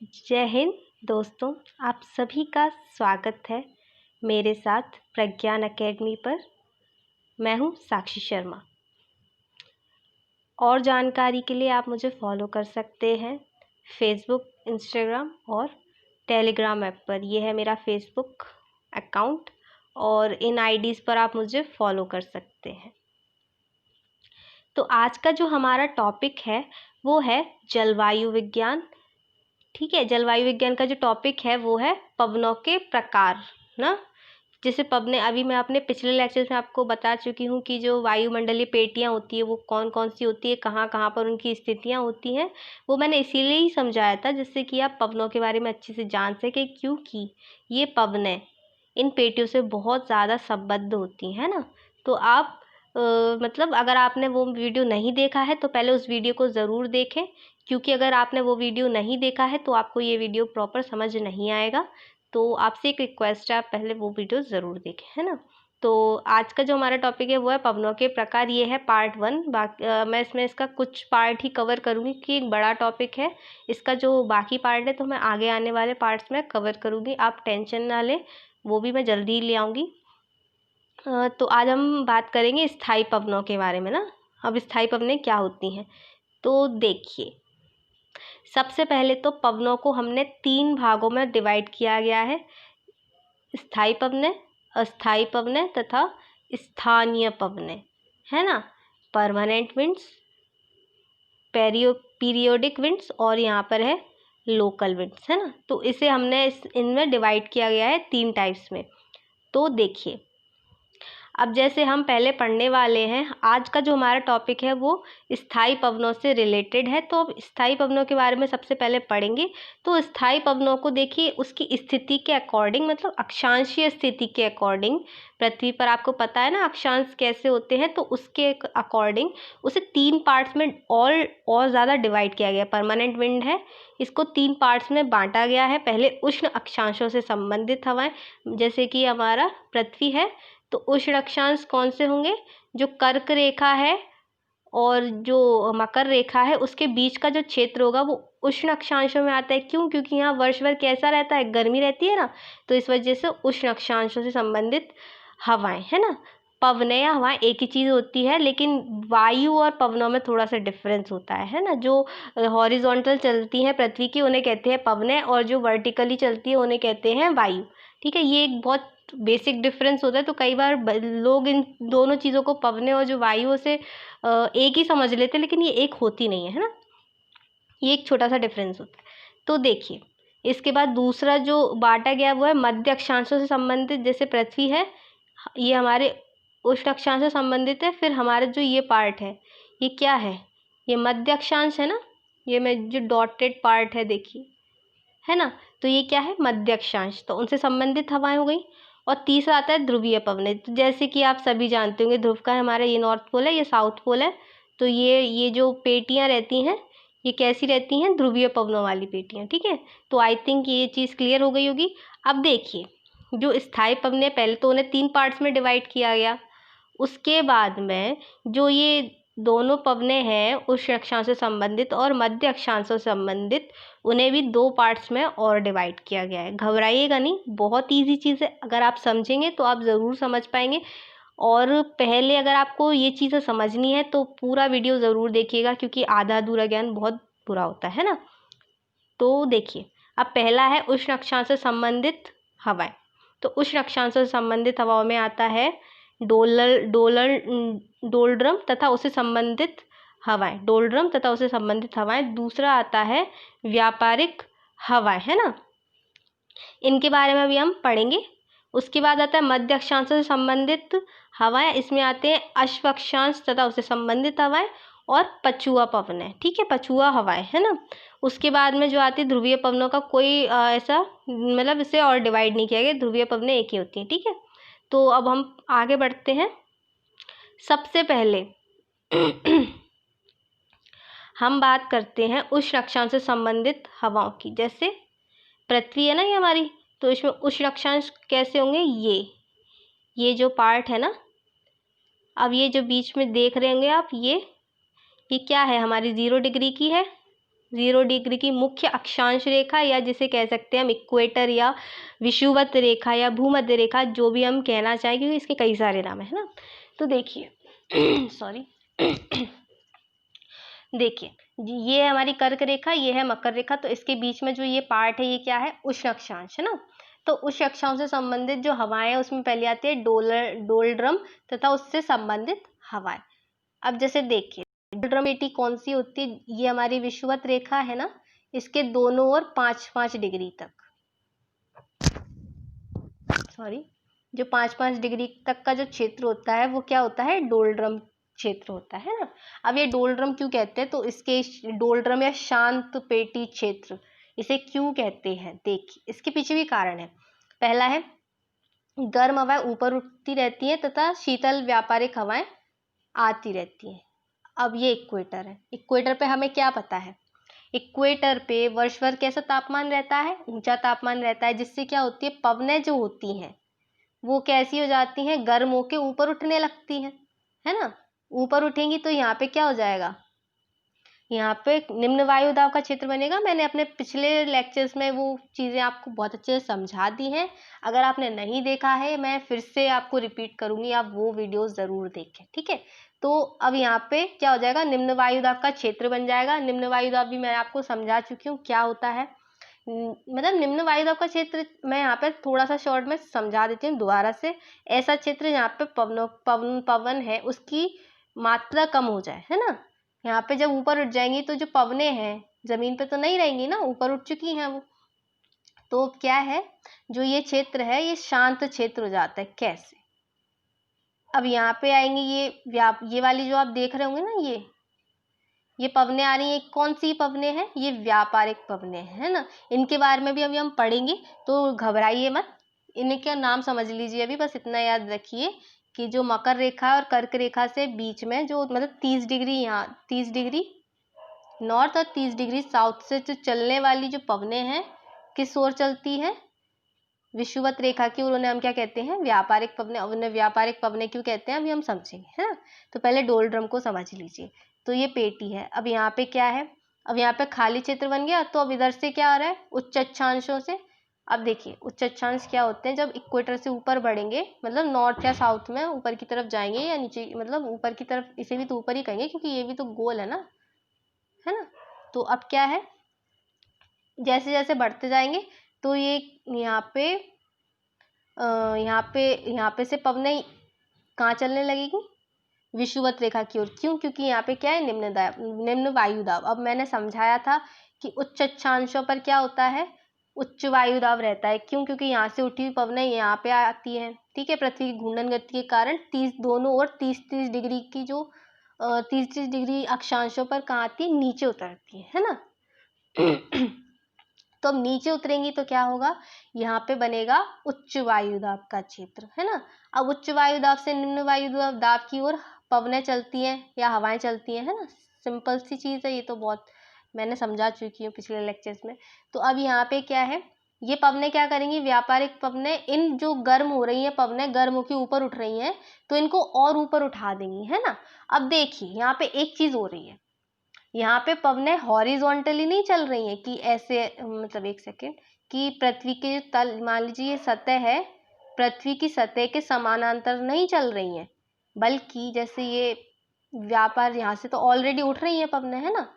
जय हिंद दोस्तों, आप सभी का स्वागत है मेरे साथ प्रज्ञान एकेडमी पर। मैं हूँ साक्षी शर्मा। और जानकारी के लिए आप मुझे फॉलो कर सकते हैं फेसबुक, इंस्टाग्राम और टेलीग्राम ऐप पर। यह है मेरा फेसबुक अकाउंट और इन आईडीज़ पर आप मुझे फॉलो कर सकते हैं। तो आज का जो हमारा टॉपिक है वो है जलवायु विज्ञान। ठीक है, जलवायु विज्ञान का जो टॉपिक है वो है पवनों के प्रकार ना। जैसे पवने अभी मैं अपने पिछले लेक्चर में आपको बता चुकी हूँ कि जो वायुमंडलीय पेटियाँ होती है वो कौन कौन सी होती है, कहाँ कहाँ पर उनकी स्थितियाँ होती हैं। वो मैंने इसीलिए ही समझाया था जिससे कि आप पवनों के बारे में अच्छे से जान सकें, क्योंकि ये पवनें इन पेटियों से बहुत ज़्यादा संबद्ध होती हैं ना। तो आप मतलब अगर आपने वो वीडियो नहीं देखा है तो पहले उस वीडियो को ज़रूर देखें, क्योंकि अगर आपने वो वीडियो नहीं देखा है तो आपको ये वीडियो प्रॉपर समझ नहीं आएगा। तो आपसे एक रिक्वेस्ट है, आप पहले वो वीडियो ज़रूर देखें, है ना। तो आज का जो हमारा टॉपिक है वो है पवनों के प्रकार। ये है पार्ट 1। मैं इसमें इसका कुछ पार्ट ही कवर करूँगी कि एक बड़ा टॉपिक है। इसका जो बाकी पार्ट है तो मैं आगे आने वाले पार्ट्स में कवर करूँगी, आप टेंशन ना लें, वो भी मैं जल्दी ही ले आऊँगी। तो आज हम बात करेंगे स्थायी पवनों के बारे में ना। अब स्थायी पवनें क्या होती हैं, तो देखिए, सबसे पहले तो पवनों को हमने 3 भागों में डिवाइड किया गया है: स्थायी पवनें, अस्थायी पवनें तथा स्थानीय पवनें, है ना। परमानेंट विंड्स, पीरियोडिक विंड्स और यहाँ पर है लोकल विंड्स, है ना। तो इसे हमने इनमें डिवाइड किया गया है 3 टाइप्स में। तो देखिए, अब जैसे हम पहले पढ़ने वाले हैं, आज का जो हमारा टॉपिक है वो स्थायी पवनों से रिलेटेड है। तो अब स्थायी पवनों के बारे में सबसे पहले पढ़ेंगे। तो स्थायी पवनों को देखिए उसकी स्थिति के अकॉर्डिंग, मतलब अक्षांशीय स्थिति के अकॉर्डिंग, पृथ्वी पर आपको पता है ना अक्षांश कैसे होते हैं, तो उसके अकॉर्डिंग उसे 3 पार्ट्स में और ज़्यादा डिवाइड किया गया। परमानेंट विंड है, इसको 3 पार्ट्स में बांटा गया है। पहले उष्ण अक्षांशों से संबंधित हवाएं, जैसे कि हमारा पृथ्वी है, तो उष्ण अक्षांश कौन से होंगे? जो कर्क रेखा है और जो मकर रेखा है उसके बीच का जो क्षेत्र होगा वो उष्ण अक्षांशों में आता है। क्यों? क्योंकि यहाँ वर्ष भर कैसा रहता है, गर्मी रहती है ना, तो इस वजह से उष्ण अक्षांशों से संबंधित हवाएं, है ना। पवनें या हवाएं एक ही चीज़ होती है, लेकिन वायु और पवनों में थोड़ा सा डिफरेंस होता है ना। जो हॉरिजॉन्टल चलती हैं पृथ्वी की उन्हें कहते हैं पवनें, और जो वर्टिकली चलती है उन्हें कहते हैं वायु। ठीक है, ये एक बहुत बेसिक डिफरेंस होता है। तो कई बार लोग इन दोनों चीज़ों को, पवनें और जो वायु से एक ही समझ लेते हैं, लेकिन ये एक होती नहीं है ना। ये एक छोटा सा डिफरेंस होता है। तो देखिए, इसके बाद दूसरा जो बांटा गया वो है मध्य अक्षांशों से संबंधित। जैसे पृथ्वी है, ये हमारे उष्ण अक्षांश से संबंधित है। फिर हमारा जो ये पार्ट है ये क्या है? ये मध्य अक्षांश है ना। ये में जो डॉटेड पार्ट है देखिए, है ना, तो ये क्या है? मध्य अक्षांश। तो उनसे संबंधित हवाएं हो गई। और तीसरा आता है ध्रुवीय पवनें। तो जैसे कि आप सभी जानते होंगे, ध्रुव का हमारा ये नॉर्थ पोल है, ये साउथ पोल है। तो ये जो पेटियां रहती हैं ये कैसी रहती हैं? ध्रुवीय पवनों वाली पेटियां। ठीक है, तो आई थिंक ये चीज़ क्लियर हो गई होगी। अब देखिए, जो स्थायी पवनें, पहले तो उन्हें 3 पार्ट्स में डिवाइड किया गया। उसके बाद में जो ये दोनों पवनें हैं उष्ण अक्षांश से संबंधित और मध्य अक्षांशों से संबंधित, उन्हें भी 2 पार्ट्स में और डिवाइड किया गया है। घबराइएगा नहीं, बहुत ईजी चीज़ है। अगर आप समझेंगे तो आप ज़रूर समझ पाएंगे। और पहले अगर आपको ये चीज़ें समझनी है तो पूरा वीडियो ज़रूर देखिएगा, क्योंकि आधा अधूरा ज्ञान बहुत बुरा होता है ना। तो देखिए, अब पहला है उष्ण अक्षांश से संबंधित हवाएं। तो उष्ण अक्षांश से संबंधित हवाओं में आता है डोलड्रम तथा उससे संबंधित हवाएं, डोलड्रम तथा उससे संबंधित हवाएं। दूसरा आता है व्यापारिक हवाएं, है ना। इनके बारे में अभी हम पढ़ेंगे। उसके बाद आता है मध्य अक्षांश से संबंधित हवाएं। इसमें आते हैं अश्व अक्षांश तथा उससे संबंधित हवाएं और पछुआ पवनें। ठीक है, पछुआ हवाएं, है ना। उसके बाद में जो आती है ध्रुवीय पवनों का कोई ऐसा, मतलब इसे और डिवाइड नहीं किया गया। ध्रुवीय पवनें एक ही होती हैं। ठीक है, तो अब हम आगे बढ़ते हैं। सबसे पहले हम बात करते हैं उष्ण अक्षांश से संबंधित हवाओं की। जैसे पृथ्वी है ना ये हमारी, तो इसमें उष्ण अक्षांश कैसे होंगे? ये जो पार्ट है ना, अब ये जो बीच में देख रहे होंगे आप, ये क्या है? हमारी 0 डिग्री की है 0 डिग्री की मुख्य अक्षांश रेखा, या जिसे कह सकते हैं हम इक्वेटर या विषुवत रेखा या भूमध्य रेखा, जो भी हम कहना चाहें, क्योंकि इसके कई सारे नाम है ना। तो देखिए सॉरी देखिए ये हमारी कर्क रेखा, ये है मकर रेखा। तो इसके बीच में जो ये पार्ट है, ये क्या है, उष्ण अक्षांश है ना। तो उष्ण अक्षांश से संबंधित जो हवाएं हैं उसमें पहले आती है डोलड्रम तथा उससे संबंधित हवाएं। अब जैसे देखिए डोलड्रम पेटी कौन सी होती है, ये हमारी विषुवत रेखा है ना, इसके दोनों ओर 5-5 डिग्री तक, सॉरी, जो 5-5 डिग्री तक का जो क्षेत्र होता है वो क्या होता है, डोलड्रम क्षेत्र होता है ना। अब ये डोलड्रम क्यों कहते हैं, तो इसके डोलड्रम या शांत पेटी क्षेत्र इसे क्यों कहते हैं, देखिए इसके पीछे भी कारण है। पहला है गर्म हवाएं ऊपर उठती रहती हैं तथा शीतल व्यापारिक हवाएं आती रहती हैं। अब ये इक्वेटर है, इक्वेटर पे हमें क्या पता है, इक्वेटर पे वर्ष भर कैसा तापमान रहता है, ऊंचा तापमान रहता है, जिससे क्या होती है, पवनें जो होती हैं वो कैसी हो जाती हैं, गर्म होके ऊपर उठने लगती हैं, है ना। ऊपर उठेंगी तो यहाँ पे क्या हो जाएगा, यहाँ पे निम्न वायु दाब का क्षेत्र बनेगा। मैंने अपने पिछले लेक्चर्स में वो चीज़ें आपको बहुत अच्छे से समझा दी हैं। अगर आपने नहीं देखा है, मैं फिर से आपको रिपीट करूँगी, आप वो वीडियोस ज़रूर देखें, ठीक है। तो अब यहाँ पे क्या हो जाएगा, निम्न वायु दाब का क्षेत्र बन जाएगा। निम्न वायु दाब भी मैं आपको समझा चुकी हूँ क्या होता है। मतलब निम्न वायु दाब का क्षेत्र मैं यहाँ पे थोड़ा सा शॉर्ट में समझा देती हूँ दोबारा से। ऐसा क्षेत्र जहाँ पे पवन है उसकी मात्रा कम हो जाए, है ना। यहाँ पे जब ऊपर उठ जाएंगी तो जो पवनें हैं जमीन पे तो नहीं रहेंगी ना, ऊपर उठ चुकी हैं वो, तो क्या है, जो ये क्षेत्र है ये शांत क्षेत्र हो जाता है। कैसे, अब यहाँ पे आएंगे, ये वाली जो आप देख रहे होंगे ना, ये पवनें आ रही हैं, कौन सी पवनें हैं, ये व्यापारिक पवनें हैं ना। इनके बारे में भी अभी हम पढ़ेंगे, तो घबराइए मत, इनका नाम समझ लीजिए। अभी बस इतना याद रखिए कि जो मकर रेखा और कर्क रेखा से बीच में जो मतलब 30 डिग्री, यहाँ 30 डिग्री नॉर्थ और 30 डिग्री साउथ से जो चलने वाली जो पवनें हैं, किस ओर चलती हैं, विषुवत रेखा की, और उन्हें हम क्या कहते हैं, व्यापारिक पवनें। उन्हें व्यापारिक पवनें क्यों कहते हैं अभी हम समझेंगे, है ना। तो पहले डोलड्रम को समझ लीजिए। तो ये पेटी है, अब यहाँ पे क्या है, अब यहाँ पे खाली क्षेत्र बन गया। तो अब इधर से क्या आ रहा है, उच्च अक्षांशों से। अब देखिए उच्च अक्षांश क्या होते हैं, जब इक्वेटर से ऊपर बढ़ेंगे, मतलब नॉर्थ या साउथ में ऊपर की तरफ जाएंगे या नीचे, मतलब ऊपर की तरफ, इसे भी तो ऊपर ही कहेंगे क्योंकि ये भी तो गोल है ना। तो अब क्या है, जैसे जैसे बढ़ते जाएंगे तो ये यहाँ पे से पवनें कहाँ चलने लगेगी, विषुवत रेखा की ओर। क्यों, क्योंकि यहाँ पे क्या है, निम्न वायु दाब। अब मैंने समझाया था कि उच्च अक्षांशों पर क्या होता है, उच्च वायु दाब रहता है। क्यों, क्योंकि यहाँ से उठी हुई पवनें यहाँ पे आती हैं, ठीक है। पृथ्वी की घूर्णन गति के कारण 30 दोनों ओर 30-30 डिग्री की जो 30-30 डिग्री अक्षांशों पर कहाँ आती है, नीचे उतरती है ना। तो अब नीचे उतरेंगी तो क्या होगा, यहाँ पे बनेगा उच्च वायु दाब का क्षेत्र, है ना। अब उच्च वायु दाब से निम्न वायु दाब की ओर पवनें चलती हैं या हवाएं चलती हैं, है ना। सिंपल सी चीज़ है, ये तो बहुत मैंने समझा चुकी हूँ पिछले लेक्चर्स में। तो अब यहाँ पे क्या है, ये पवनें क्या करेंगी, व्यापारिक पवनें, इन जो गर्म हो रही हैं पवनें, गर्म होकर ऊपर उठ रही हैं, तो इनको और ऊपर उठा देंगी, है ना। अब देखिए यहाँ पे एक चीज़ हो रही है, यहाँ पे पवनें हॉरिजॉन्टली नहीं चल रही हैं कि ऐसे, मतलब एक सेकेंड, कि पृथ्वी के तल, मान लीजिए ये सतह है, पृथ्वी की सतह के समानांतर नहीं चल रही हैं, बल्कि जैसे ये व्यापार, यहाँ से तो ऑलरेडी उठ रही हैं पवनें, है ना।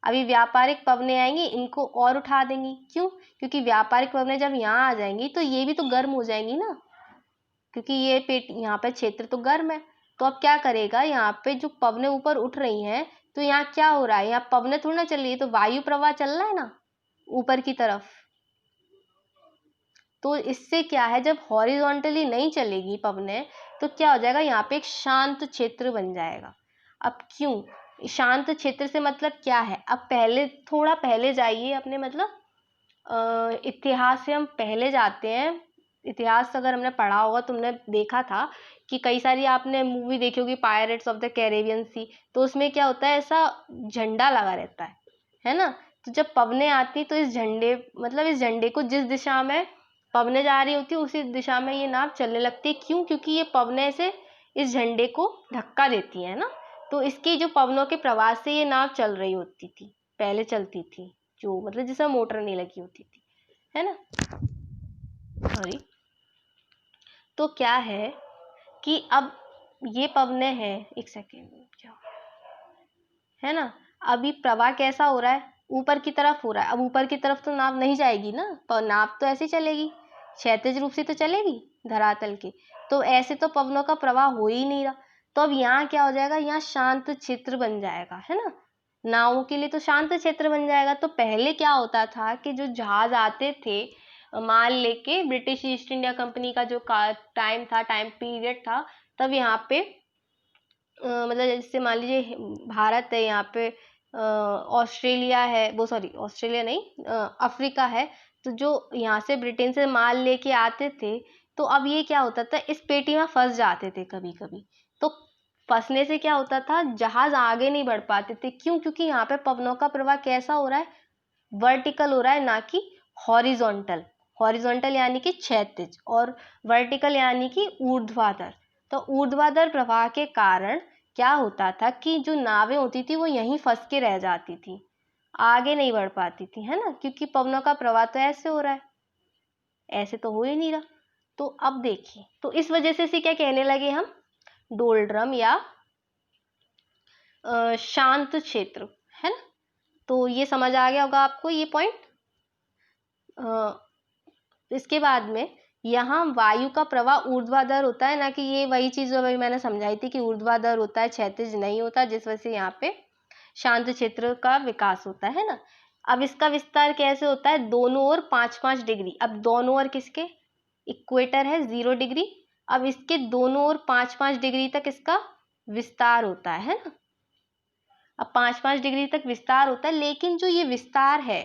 अभी व्यापारिक पवनें आएंगी, इनको और उठा देंगी। क्यों, क्योंकि व्यापारिक पवनें जब यहाँ आ जाएंगी तो ये भी तो गर्म हो जाएंगी ना, क्योंकि ये पेट यहाँ पे क्षेत्र तो गर्म है। तो अब क्या करेगा, यहाँ पे जो पवनें ऊपर उठ रही हैं, तो यहाँ क्या हो रहा है, यहाँ पवनें थोड़ी ना चल रही है, तो वायु प्रवाह चल रहा है ना ऊपर की तरफ। तो इससे क्या है, जब हॉरिजॉन्टली नहीं चलेगी पवनें, तो क्या हो जाएगा, यहाँ पे एक शांत क्षेत्र बन जाएगा। अब क्यों शांत क्षेत्र से मतलब क्या है, अब पहले थोड़ा पहले जाइए अपने, मतलब इतिहास से हम पहले जाते हैं। इतिहास अगर हमने पढ़ा होगा, तुमने देखा था कि कई सारी आपने मूवी देखी होगी, pirates of the Caribbean sea, तो उसमें क्या होता है, ऐसा झंडा लगा रहता है ना। तो जब पवनें आती तो इस झंडे, मतलब इस झंडे को जिस दिशा में पवनें जा रही होती है उसी दिशा में ये नाव चलने लगती है। क्यों, क्योंकि ये पवनें से इस झंडे को धक्का देती है ना। तो इसकी जो पवनों के प्रवास से ये नाव चल रही होती थी पहले चलती थी, जो मतलब जिसमें मोटर नहीं लगी होती थी, है ना, सॉरी। तो क्या है कि अब ये पवने हैं, एक सेकेंड, क्या है ना, अभी प्रवाह कैसा हो रहा है, ऊपर की तरफ हो रहा है। अब ऊपर की तरफ तो नाव नहीं जाएगी ना, पर नाव तो ऐसे चलेगी, क्षैतिज रूप से तो चलेगी धरातल के, तो ऐसे तो पवनों का प्रवाह हो ही नहीं रहा। तो अब यहाँ क्या हो जाएगा, यहाँ शांत क्षेत्र बन जाएगा, है ना, नावों के लिए तो शांत क्षेत्र बन जाएगा। तो पहले क्या होता था कि जो जहाज आते थे माल लेके, ब्रिटिश ईस्ट इंडिया कंपनी का जो टाइम था, टाइम पीरियड था, तब यहाँ पे मतलब जैसे मान लीजिए भारत है, यहाँ पे ऑस्ट्रेलिया है, वो सॉरी ऑस्ट्रेलिया नहीं, अफ्रीका है, तो जो यहाँ से ब्रिटेन से माल लेके आते थे, तो अब ये क्या होता था, इस पेटी में फंस जाते थे कभी कभी। तो फंसने से क्या होता था, जहाज आगे नहीं बढ़ पाते थे। क्यों? क्योंकि यहाँ पे पवनों का प्रवाह कैसा हो रहा है, वर्टिकल हो रहा है, ना कि हॉरिजॉन्टल। हॉरिजॉन्टल यानी कि क्षैतिज, और वर्टिकल यानी कि ऊर्ध्वाधर। तो ऊर्ध्वाधर प्रवाह के कारण क्या होता था कि जो नावें होती थी वो यहीं फंस के रह जाती थी, आगे नहीं बढ़ पाती थी, है ना, क्योंकि पवनों का प्रवाह तो ऐसे हो रहा है, ऐसे तो हो ही नहीं रहा। तो अब देखिए, तो इस वजह से क्या कहने लगे हम, डोलड्रम या शांत क्षेत्र, है ना। तो ये समझ आ गया होगा आपको ये पॉइंट। इसके बाद में यहाँ वायु का प्रवाह ऊर्ध्वाधर होता है, ना कि ये वही चीज जो अभी मैंने समझाई थी कि ऊर्ध्वाधर होता है, क्षैतिज नहीं होता, जिस वजह से यहाँ पे शांत क्षेत्र का विकास होता है ना। अब इसका विस्तार कैसे होता है, दोनों ओर 5-5 डिग्री। अब दोनों ओर किसके, इक्वेटर है 0 डिग्री, अब इसके दोनों ओर 5-5 डिग्री तक इसका विस्तार होता है ना। अब 5-5 डिग्री तक विस्तार होता है, लेकिन जो ये विस्तार है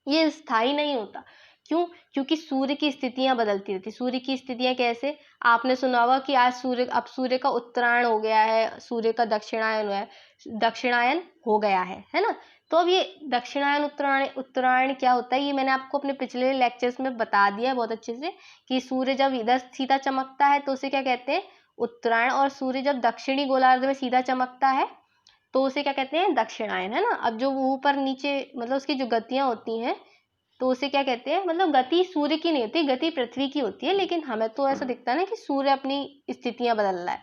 ये स्थायी नहीं होता। क्यों? क्योंकि सूर्य की स्थितियां बदलती रहती। सूर्य की स्थितियां कैसे, आपने सुना होगा कि आज अब सूर्य का उत्तरायण हो गया है, सूर्य का दक्षिणायन हो गया है ना। तो अब ये दक्षिणायन उत्तरायण क्या होता है, ये मैंने आपको अपने पिछले लेक्चर्स में बता दिया है बहुत अच्छे से, कि सूर्य जब इधर सीधा चमकता है तो उसे क्या कहते हैं, उत्तरायण, और सूर्य जब दक्षिणी गोलार्ध में सीधा चमकता है तो उसे क्या कहते हैं, दक्षिणायन, है ना। अब जो वो ऊपर नीचे मतलब उसकी जो गतियां होती हैं तो उसे क्या कहते हैं, मतलब गति सूर्य की नहीं होती, गति पृथ्वी की होती है, लेकिन हमें तो ऐसा दिखता है ना कि सूर्य अपनी स्थितियां बदल रहा है।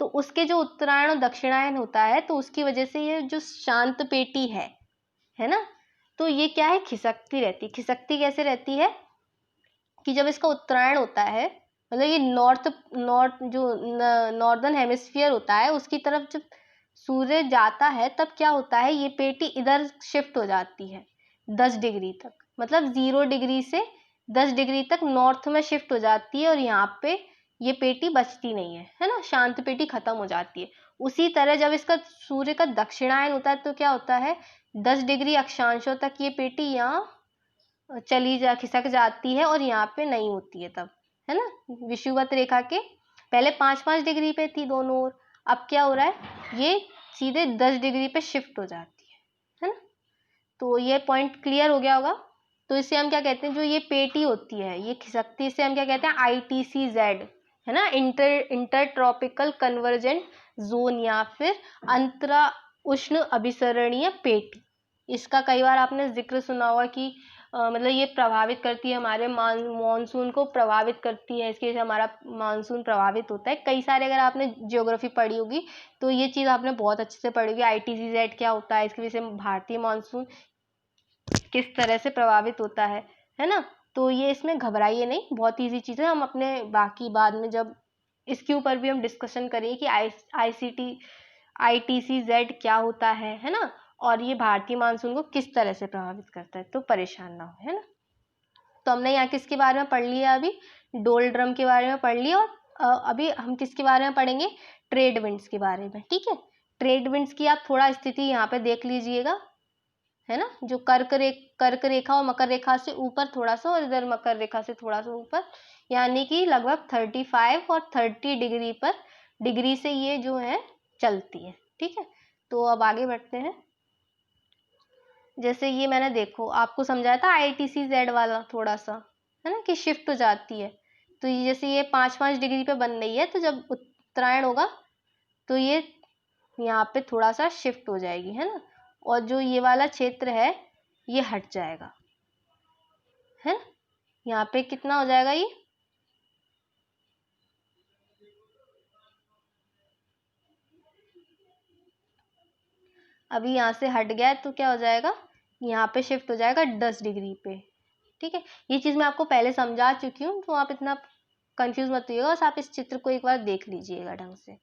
तो उसके जो उत्तरायण और दक्षिणायन होता है, तो उसकी वजह से ये जो शांत पेटी है ना, तो ये क्या है, खिसकती रहती। खिसकती कैसे रहती है कि जब इसका उत्तरायण होता है, मतलब ये नॉर्थ जो नॉर्दर्न हेमिस्फीयर होता है उसकी तरफ जब सूर्य जाता है, तब क्या होता है, ये पेटी इधर शिफ्ट हो जाती है 10 डिग्री तक, मतलब 0 डिग्री से 10 डिग्री तक नॉर्थ में शिफ्ट हो जाती है, और यहाँ पे ये पेटी बचती नहीं है ना, शांत पेटी खत्म हो जाती है। उसी तरह जब इसका सूर्य का दक्षिणायन होता है तो क्या होता है, 10 डिग्री अक्षांशों तक ये पेटी यहाँ खिसक जाती है, और यहाँ पे नहीं होती है तब, है ना। विषुवत रेखा के पहले 5-5 डिग्री पे थी दोनों ओर, अब क्या हो रहा है, ये सीधे 10 डिग्री पे शिफ्ट हो जाती है ना। तो ये पॉइंट क्लियर हो गया होगा। तो इसे हम क्या कहते हैं, जो ये पेटी होती है ये खिसकती, इसे हम क्या कहते हैं, ITCZ, है ना, इंटर ट्रॉपिकल कन्वर्जेंट जोन, या फिर अंतरा उष्ण अभिसरणीय पेटी। इसका कई बार आपने जिक्र सुना होगा कि मतलब ये प्रभावित करती है, हमारे मानसून को प्रभावित करती है, इसकी वजह से हमारा मानसून प्रभावित होता है। कई सारे, अगर आपने ज्योग्राफी पढ़ी होगी तो ये चीज़ आपने बहुत अच्छे से पढ़ी होगी, ITCZ क्या होता है, इसकी वजह से भारतीय मानसून किस तरह से प्रभावित होता है ना। तो ये इसमें घबराइए नहीं, बहुत ईजी चीज़ है। हम अपने बाकी बाद में जब इसके ऊपर भी हम डिस्कशन करेंगे कि ITCZ क्या होता है ना, और ये भारतीय मानसून को किस तरह से प्रभावित करता है, तो परेशान ना हो, है ना। तो हमने यहाँ किसके बारे में पढ़ लिया, अभी डोलड्रम के बारे में पढ़ लिया, और अभी हम किसके बारे में पढ़ेंगे, ट्रेड विंड्स के बारे में, ठीक है। ट्रेड विंड्स की आप थोड़ा स्थिति यहाँ पे देख लीजिएगा, है ना, जो कर्क रेखा और मकर रेखा से ऊपर थोड़ा सा, और इधर मकर रेखा से थोड़ा सा ऊपर, यानी कि लगभग 35 और 30 डिग्री से ये जो है चलती है, ठीक है। तो अब आगे बढ़ते हैं। जैसे ये मैंने देखो आपको समझाया था ITCZ वाला थोड़ा सा, है ना, कि शिफ्ट हो जाती है। तो ये जैसे ये 5-5 डिग्री पे बन रही है, तो जब उत्तरायण होगा तो ये यहाँ पे थोड़ा सा शिफ्ट हो जाएगी, है ना, और जो ये वाला क्षेत्र है ये हट जाएगा, है। यहाँ पे कितना हो जाएगा ये, अभी यहाँ से हट गया है तो क्या हो जाएगा, यहाँ पे शिफ्ट हो जाएगा 10 डिग्री पे। ठीक है, ये चीज़ मैं आपको पहले समझा चुकी हूँ, तो आप इतना कंफ्यूज मत होइएगा, बस आप इस चित्र को एक बार देख लीजिएगा ढंग से।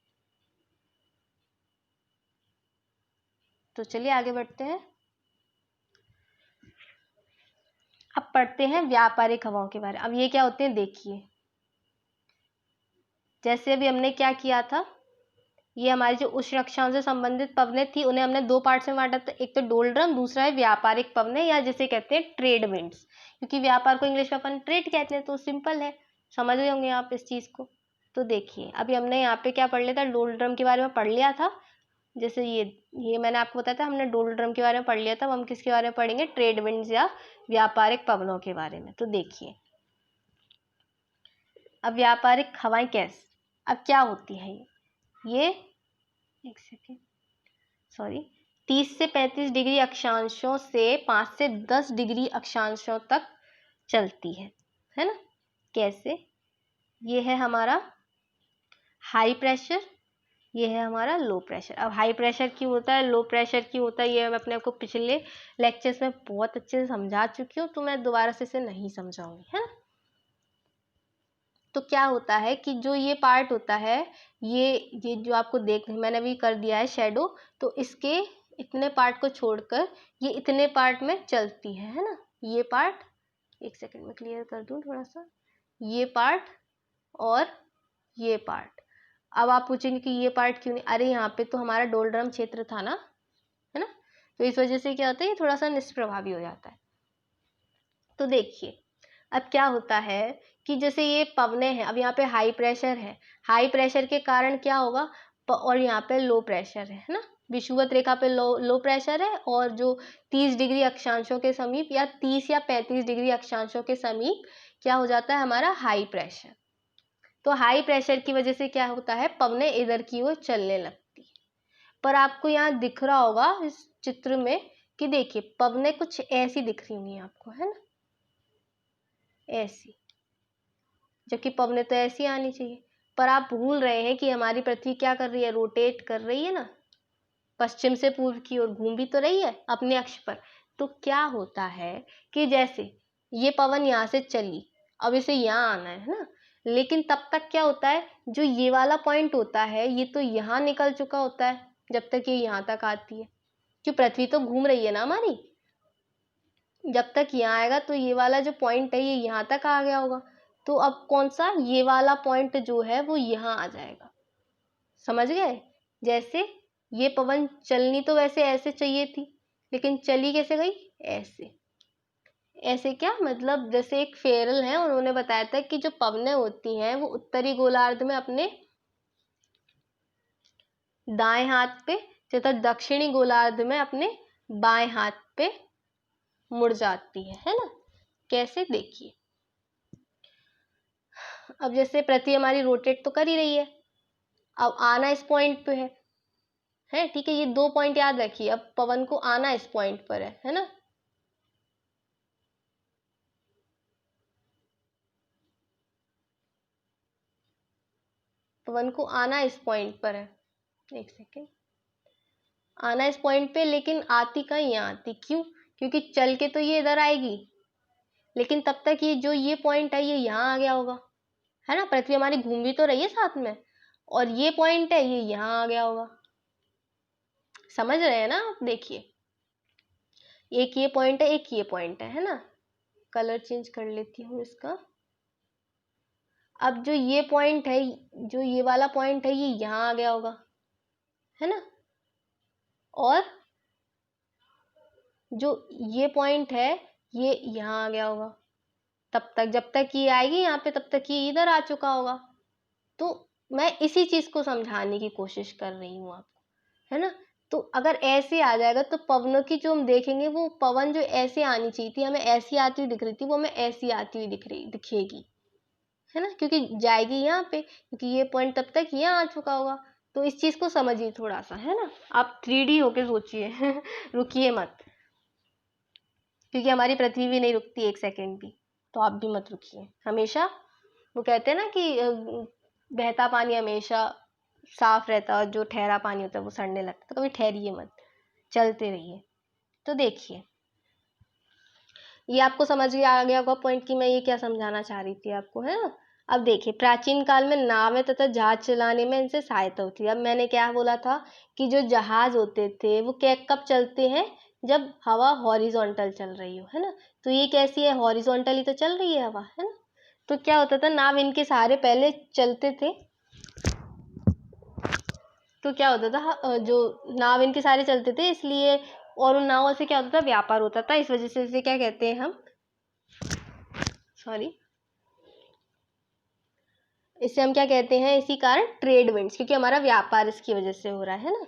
तो चलिए आगे बढ़ते हैं। अब पढ़ते हैं व्यापारिक हवाओं के बारे में। अब ये क्या होते हैं देखिए, जैसे अभी हमने क्या किया था, ये हमारी जो उच्च कक्षाओं से संबंधित पवनें थी उन्हें हमने दो पार्ट्स में बांटा था, एक तो डोलड्रम, दूसरा है व्यापारिक पवनें या जिसे कहते हैं ट्रेड विंड्स, क्योंकि व्यापार को इंग्लिश में अपन ट्रेड कहते हैं, तो सिंपल है, समझ रहे होंगे आप इस चीज़ को। तो देखिए अभी हमने यहाँ पे क्या पढ़ लिया था, डोलड्रम के बारे में पढ़ लिया था। जैसे ये मैंने आपको बताया था, हमने डोलड्रम के बारे में पढ़ लिया था। अब हम किसके बारे में पढ़ेंगे, ट्रेड विंड्स या व्यापारिक पवनों के बारे में। तो देखिए अब व्यापारिक हवाएं कैसे, अब क्या होती है ये एक सेकेंड, सॉरी, 30 से 35 डिग्री अक्षांशों से 5 से 10 डिग्री अक्षांशों तक चलती है ना। कैसे, ये है हमारा हाई प्रेशर, ये है हमारा लो प्रेशर। अब हाई प्रेशर क्यों होता है, लो प्रेशर क्यों होता है, ये मैं अपने आपको पिछले लेक्चर्स में बहुत अच्छे से समझा चुकी हूँ, तो मैं दोबारा से इसे नहीं समझाऊंगी, है ना। तो क्या होता है कि जो ये पार्ट होता है, ये जो आपको देख, मैंने अभी कर दिया है शेडो, तो इसके इतने पार्ट को छोड़कर ये इतने पार्ट में चलती है ना। ये पार्ट, एक सेकंड में क्लियर कर दूं थोड़ा सा, ये पार्ट और ये पार्ट। अब आप पूछेंगे कि ये पार्ट क्यों नहीं, अरे यहाँ पे तो हमारा डोलड्रम क्षेत्र था ना, है ना, तो इस वजह से क्या होता है, ये थोड़ा सा निष्प्रभावी हो जाता है। तो देखिए अब क्या होता है कि जैसे ये पवने हैं, अब यहाँ पे हाई प्रेशर है, हाई प्रेशर के कारण क्या होगा, और यहाँ पे लो प्रेशर है ना, विषुवत रेखा पे लो प्रेशर है, और जो 30 डिग्री अक्षांशों के समीप या 30 या 35 डिग्री अक्षांशों के समीप क्या हो जाता है हमारा हाई प्रेशर। तो हाई प्रेशर की वजह से क्या होता है, पवने इधर की ओर चलने लगती है। पर आपको यहाँ दिख रहा होगा इस चित्र में कि देखिए पवने कुछ ऐसी दिख रही होंगी आपको, है ना, ऐसी, जबकि पवने तो ऐसी आनी चाहिए। पर आप भूल रहे हैं कि हमारी पृथ्वी क्या कर रही है, रोटेट कर रही है ना, पश्चिम से पूर्व की ओर घूम भी तो रही है अपने अक्ष पर। तो क्या होता है कि जैसे ये पवन यहाँ से चली, अब इसे यहाँ आना है ना, लेकिन तब तक क्या होता है, जो ये वाला पॉइंट होता है ये तो यहाँ निकल चुका होता है जब तक ये यहाँ तक आती है, क्यों, पृथ्वी तो घूम रही है ना हमारी, जब तक यहाँ आएगा तो ये वाला जो पॉइंट है ये यहाँ तक आ गया होगा, तो अब कौन सा, ये वाला पॉइंट जो है वो यहाँ आ जाएगा, समझ गए। जैसे ये पवन चलनी तो वैसे ऐसे चाहिए थी, लेकिन चली कैसे गई, ऐसे, ऐसे क्या मतलब, जैसे एक फेरल है, उन्होंने बताया था कि जो पवनें होती हैं वो उत्तरी गोलार्ध में अपने दाएं हाथ पे तथा दक्षिणी गोलार्ध में अपने बाएं हाथ पे मुड़ जाती है ना। कैसे, देखिए अब जैसे पृथ्वी हमारी रोटेट तो कर ही रही है, अब आना इस पॉइंट पे है ठीक है, ये दो पॉइंट याद रखिए, अब पवन को आना इस पॉइंट पर है ना, पवन को आना इस पॉइंट पर है, एक सेकेंड, आना इस पॉइंट पे, लेकिन आती कहीं यहाँ आती, क्यों, क्योंकि चल के तो ये इधर आएगी, लेकिन तब तक ये जो ये पॉइंट है ये यहाँ आ गया होगा, है ना, पृथ्वी हमारी घूम भी तो रही है साथ में, और ये पॉइंट है ये यहाँ आ गया होगा, समझ रहे हैं ना आप। देखिए एक ये पॉइंट है, एक ये पॉइंट है ना, कलर चेंज कर लेती हूँ इसका। अब जो ये पॉइंट है, जो ये वाला पॉइंट है ये यहाँ आ गया होगा, है ना, और जो ये पॉइंट है ये यहाँ आ गया होगा, तब तक जब तक ये आएगी यहाँ पे तब तक ये इधर आ चुका होगा। तो मैं इसी चीज को समझाने की कोशिश कर रही हूँ आपको, है ना। तो अगर ऐसे आ जाएगा तो पवनों की जो हम देखेंगे, वो पवन जो ऐसे आनी चाहिए थी, हमें ऐसी आती हुई दिख रही थी, वो हमें ऐसी आती हुई दिखेगी, है ना, क्योंकि जाएगी यहाँ पे, क्योंकि ये पॉइंट तब तक यहाँ आ चुका होगा, तो इस चीज़ को समझिए थोड़ा सा, है ना। आप 3D होके सोचिए रुकिए मत, क्योंकि हमारी पृथ्वी भी नहीं रुकती 1 सेकंड भी, तो आप भी मत रुकिए हमेशा। वो कहते हैं ना कि बहता पानी हमेशा साफ रहता है और जो ठहरा पानी होता है वो सड़ने लगता है। तो कभी ठहरिए मत, चलते रहिए। तो देखिए, ये आपको समझ में आ गया होगा पॉइंट कि मैं ये क्या समझाना चाह रही थी आपको, है ना। अब देखिए, प्राचीन काल में नावें तथा जहाज चलाने में इनसे सहायता होती है। अब मैंने क्या बोला था कि जो जहाज होते थे वो कब चलते हैं, जब हवा हॉरिजॉन्टल चल रही हो, है ना। तो ये कैसी है, हॉरिजॉन्टल ही तो चल रही है हवा, है ना। तो क्या होता था, नाव इनके सहारे पहले चलते थे। तो क्या होता था, जो नाव इनके सहारे चलते थे इसलिए, और उन नावों से क्या होता था, व्यापार होता था। इस वजह से इसे क्या कहते हैं हम, सॉरी, इसे हम क्या कहते हैं, इसी कारण ट्रेड विंड्स, क्योंकि हमारा व्यापार इसकी वजह से हो रहा है ना।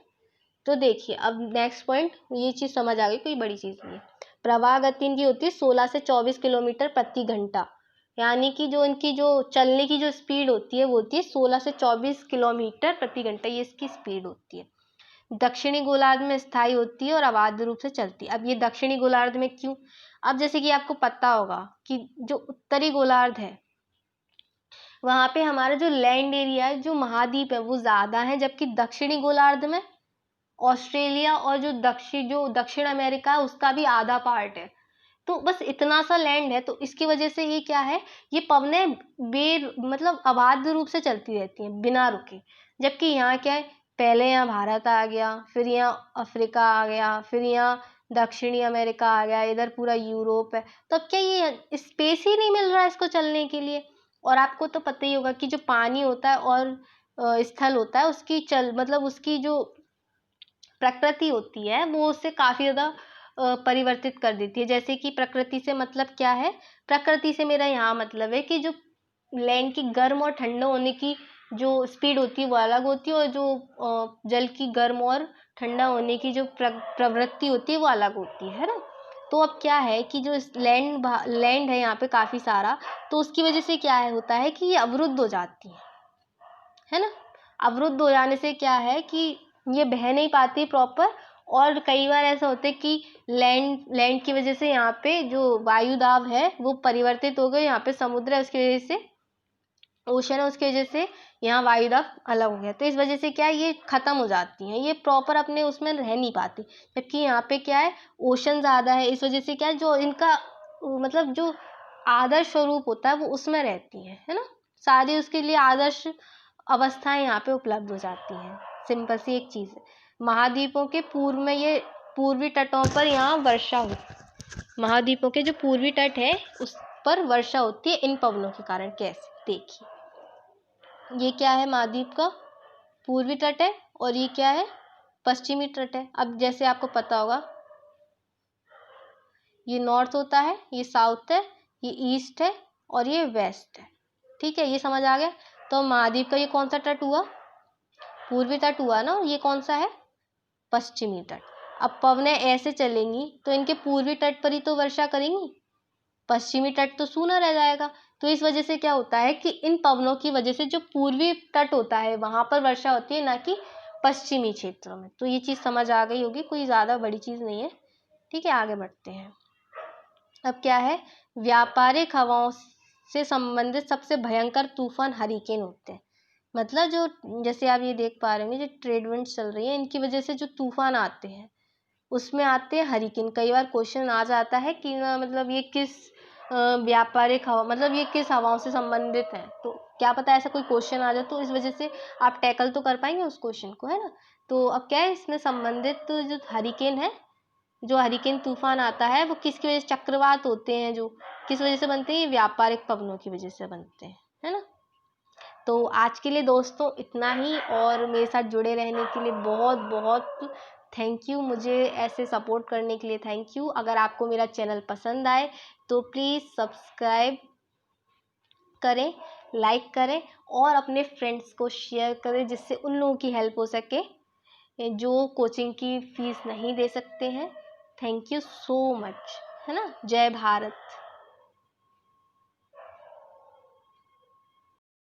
तो देखिए, अब नेक्स्ट पॉइंट, ये चीज़ समझ आ गई, कोई बड़ी चीज़ नहीं है। प्रवाह गति इनकी होती है 16 से 24 किलोमीटर प्रति घंटा, यानी कि जो इनकी जो चलने की जो स्पीड होती है वो होती है 16 से 24 किलोमीटर प्रति घंटा, ये इसकी स्पीड होती है। दक्षिणी गोलार्ध में स्थायी होती है और अबाध रूप से चलती है। अब ये दक्षिणी गोलार्ध में क्यों, अब जैसे कि आपको पता होगा कि जो उत्तरी गोलार्ध है वहाँ पे हमारा जो लैंड एरिया है, जो महाद्वीप है वो ज़्यादा है, जबकि दक्षिणी गोलार्ध में ऑस्ट्रेलिया और जो दक्षिण अमेरिका है उसका भी आधा पार्ट है। तो बस इतना सा लैंड है, तो इसकी वजह से ये क्या है, ये पवनें मतलब अबाध रूप से चलती रहती हैं बिना रुके। जबकि यहाँ क्या है, पहले यहाँ भारत आ गया, फिर यहाँ अफ्रीका आ गया, फिर यहाँ दक्षिणी अमेरिका आ गया, इधर पूरा यूरोप है। तो अब क्या ये स्पेस ही नहीं मिल रहा है इसको चलने के लिए। और आपको तो पता ही होगा कि जो पानी होता है और स्थल होता है उसकी मतलब उसकी जो प्रकृति होती है वो उससे काफ़ी ज़्यादा परिवर्तित कर देती है। जैसे कि प्रकृति से मतलब क्या है, प्रकृति से मेरा यहाँ मतलब है कि जो लैंड की गर्म और ठंडा होने की जो स्पीड होती है वो अलग होती है, और जो जल की गर्म और ठंडा होने की जो प्रवृत्ति होती है वो अलग होती है ना। तो अब क्या है कि जो लैंड है यहाँ पे काफ़ी सारा, तो उसकी वजह से क्या है होता है कि ये अवरुद्ध हो जाती है ना। अवरुद्ध हो जाने से क्या है कि ये बह नहीं पाती प्रॉपर, और कई बार ऐसा होता है कि लैंड की वजह से यहाँ पे जो वायु दाब है वो परिवर्तित हो गए, यहाँ पे समुद्र है उसकी वजह से, ओशन है उसकी वजह से यहाँ वायु दाब अलग हो गया। तो इस वजह से क्या है, ये खत्म हो जाती हैं, ये प्रॉपर अपने उसमें रह नहीं पाती। जबकि यहाँ पे क्या है, ओशन ज़्यादा है, इस वजह से क्या है, जो इनका मतलब जो आदर्श स्वरूप होता है वो उसमें रहती है ना। सारी उसके लिए आदर्श अवस्थाएं यहाँ पे उपलब्ध हो जाती हैं। सिंपल सी एक चीज़ है, महाद्वीपों के पूर्व में ये पूर्वी तटों पर यहाँ वर्षा होती, महाद्वीपों के जो पूर्वी तट है उस पर वर्षा होती है इन पवनों के कारण। कैसे, देखिए, ये क्या है, महाद्वीप का पूर्वी तट है, और ये क्या है, पश्चिमी तट है। अब जैसे आपको पता होगा, ये नॉर्थ होता है, ये साउथ है, ये ईस्ट है, और ये वेस्ट है। ठीक है, ये समझ आ गया। तो महाद्वीप का ये कौन सा तट हुआ, पूर्वी तट हुआ ना, और ये कौन सा है, पश्चिमी तट। अब पवनें ऐसे चलेंगी तो इनके पूर्वी तट पर ही तो वर्षा करेंगी, पश्चिमी तट तो सूना रह जाएगा। तो इस वजह से क्या होता है कि इन पवनों की वजह से जो पूर्वी तट होता है वहां पर वर्षा होती है, ना कि पश्चिमी क्षेत्रों में। तो ये चीज़ समझ आ गई होगी, कोई ज़्यादा बड़ी चीज़ नहीं है। ठीक है, आगे बढ़ते हैं। अब क्या है, व्यापारिक हवाओं से संबंधित सबसे भयंकर तूफान हरिकेन होते हैं। मतलब जो, जैसे आप ये देख पा रहे होंगे, जो ट्रेड विंड्स चल रही है इनकी वजह से जो तूफान आते हैं उसमें आते हैं हरिकेन। कई बार क्वेश्चन आ जाता है कि मतलब ये किस व्यापारिक हवा, मतलब ये किस हवाओं से संबंधित है। तो क्या पता ऐसा कोई क्वेश्चन आ जाए, तो इस वजह से आप टैकल तो कर पाएंगे उस क्वेश्चन को, है ना। तो अब क्या है, इसमें संबंधित तो जो हरिकेन है, जो हरिकेन तूफान आता है वो किसकी वजह से, चक्रवात होते हैं जो किस वजह से बनते हैं, ये व्यापारिक पवनों की वजह से बनते हैं, है ना। तो आज के लिए दोस्तों इतना ही, और मेरे साथ जुड़े रहने के लिए बहुत बहुत थैंक यू, मुझे ऐसे सपोर्ट करने के लिए थैंक यू। अगर आपको मेरा चैनल पसंद आए तो प्लीज़ सब्सक्राइब करें, लाइक करें, और अपने फ्रेंड्स को शेयर करें, जिससे उन लोगों की हेल्प हो सके जो कोचिंग की फ़ीस नहीं दे सकते हैं। थैंक यू सो मच, है ना। जय भारत।